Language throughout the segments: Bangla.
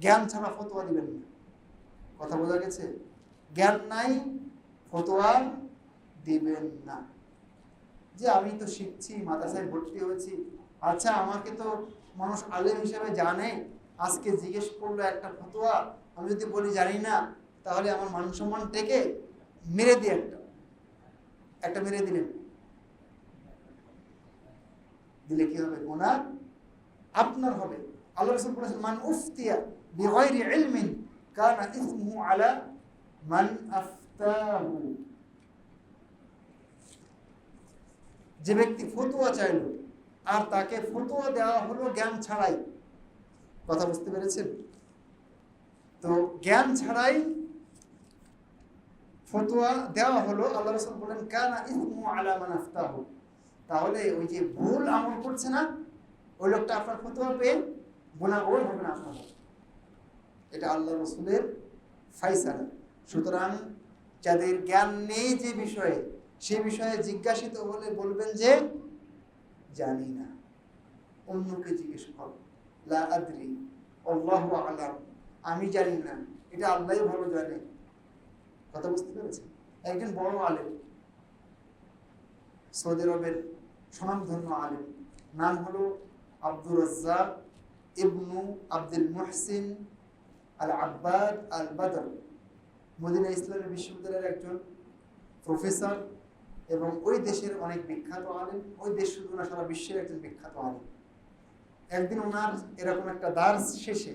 জ্ঞান ছাড়া ফতোয়া দিবেন না। কথা বোঝা গেছে? জ্ঞান নাই, ফতোয়া দিবেন না। যে আমি তো শিখছি, মাদ্রাসায় ভর্তি হয়েছি, আচ্ছা আমাকে তো মানুষ আলেম হিসেবে জানে, আজকে জিজ্ঞেস করলো একটা ফতোয়া, আমি যদি বলি জানি না, তাহলে আমার মান সম্মান টেকে, মেরে দিয়ে একটা মেরে দিলেন, দিলে কি হবে? গুনাহ আপনার হবে। আল্লাহ রাসূল বলেছেন, মান উফতিয়া বিগাইরি ইলমিন কানা ইসমুহু আলা মান আফতাহু। যে ব্যক্তি ফতোয়া চাইল আর তাকে ফতোয়া দেওয়া হলো জ্ঞান ছাড়াই, কথা বুঝতে পেরেছেন? তো জ্ঞান ছাড়াই ফতোয়া দেওয়া হলো, আল্লাহ রাসূল বলেন কানা ইসমুহু আলা মান আফতাহু। তাহলে ওই যে ভুল আমল করছে না, ওই লোকটা আপনার ফতোয়া পেয়ে গুনাহগার হবে না আপনার। এটা আল্লাহ রাসূলের ফায়সালা। সুতরাং যাদের জ্ঞান নেই যে বিষয়ে, সে বিষয়ে জিজ্ঞাসিত হলে বলবেন যে জানি না, অন্যকে জিজ্ঞেস করো, লা আদরি আল্লাহু আ'লাম, আমি জানি না, এটা আল্লাহই ভালো জানে। কথা বুঝতে পেরেছেন? একজন বড় আলেম, সৌদি আরবের সুনামধন্য আলেম, নাম হলো আব্দুর রাজ্জাক ইবনু আব্দুল মুহসিন আল আব্বাদ আল বদর, মদিনা ইসলামী বিশ্ববিদ্যালয়ের একজন প্রফেসর এবং ওই দেশের অনেক বিখ্যাত আলেম। ওই দেশ শুধু না, সারা বিশ্বের একজন বিখ্যাত আলেম। একদিন ওনার এরকম একটা দার্স শেষে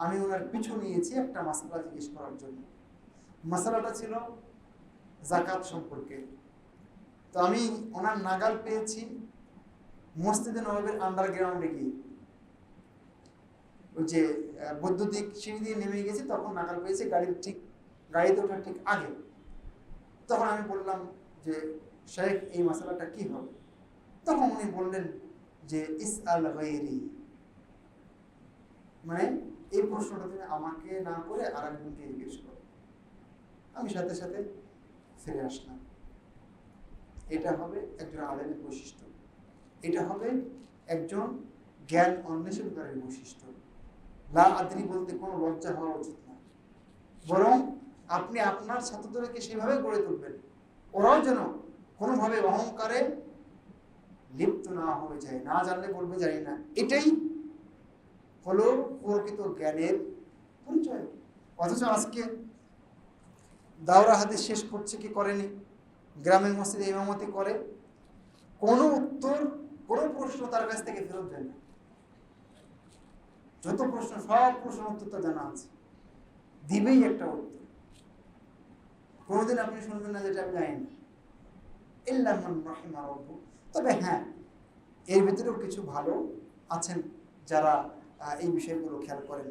আমি ওনার পিছু নিয়েছি একটা মাসআলা জিজ্ঞেস করার জন্য। মাসআলাটা ছিল যাকাত সম্পর্কে। তো আমি ওনার নাগাল পেয়েছি মসজিদে নববীর আন্ডারগ্রাউন্ডে গিয়ে, ওই যে বৈদ্যুতিক সিঁড়ি দিয়ে নেমে গেছি, তখন নাগাল পেয়েছি গাড়িতে ওঠার ঠিক আগে। তখন আমি বললাম যে শেখ, এই মাসআলাটা কি হবে? তখন উনি বললেন যে ইসআল গায়রি, মানে এই প্রশ্নটা তুমি আমাকে না করে আরেকজনকে জিজ্ঞেস করো। আমি সাথে সাথে ফিরে আসলাম। এটা হবে একজন আলেমের বৈশিষ্ট্য, এটা হবে একজন জ্ঞান অন্বেষণকারীর বৈশিষ্ট্য। লা আদরি বলতে কোনো লজ্জা হওয়া উচিত না, বরং আপনি আপনার ছাত্রদেরকে সেভাবে গড়ে তুলবেন, ওরাও যেন কোনোভাবে অহংকারে লিপ্ত না হয়ে যায়, না জানলে বলবে জানি না। এটাই হলো প্রকৃত জ্ঞানের পরিচয়। অথচ আজকে দাওরা হাদিস শেষ করছে কি করেনি, গ্রামের মসজিদে ইমামতি করে, কোনো উত্তর, কোনো প্রশ্ন তার কাছ থেকে ফেরত দেয় না। যত প্রশ্ন, সব প্রশ্ন উত্তর তো জানা আছে, দিবেই একটা উত্তর। কোনোদিন আপনি শুনবেন না যেটা আমি জানি না, ইল্লা মান রাহিমা রাব্বুক। তবে হ্যাঁ, এর ভিতরেও কিছু ভালো আছেন যারা এই বিষয়গুলো খেয়াল করেন।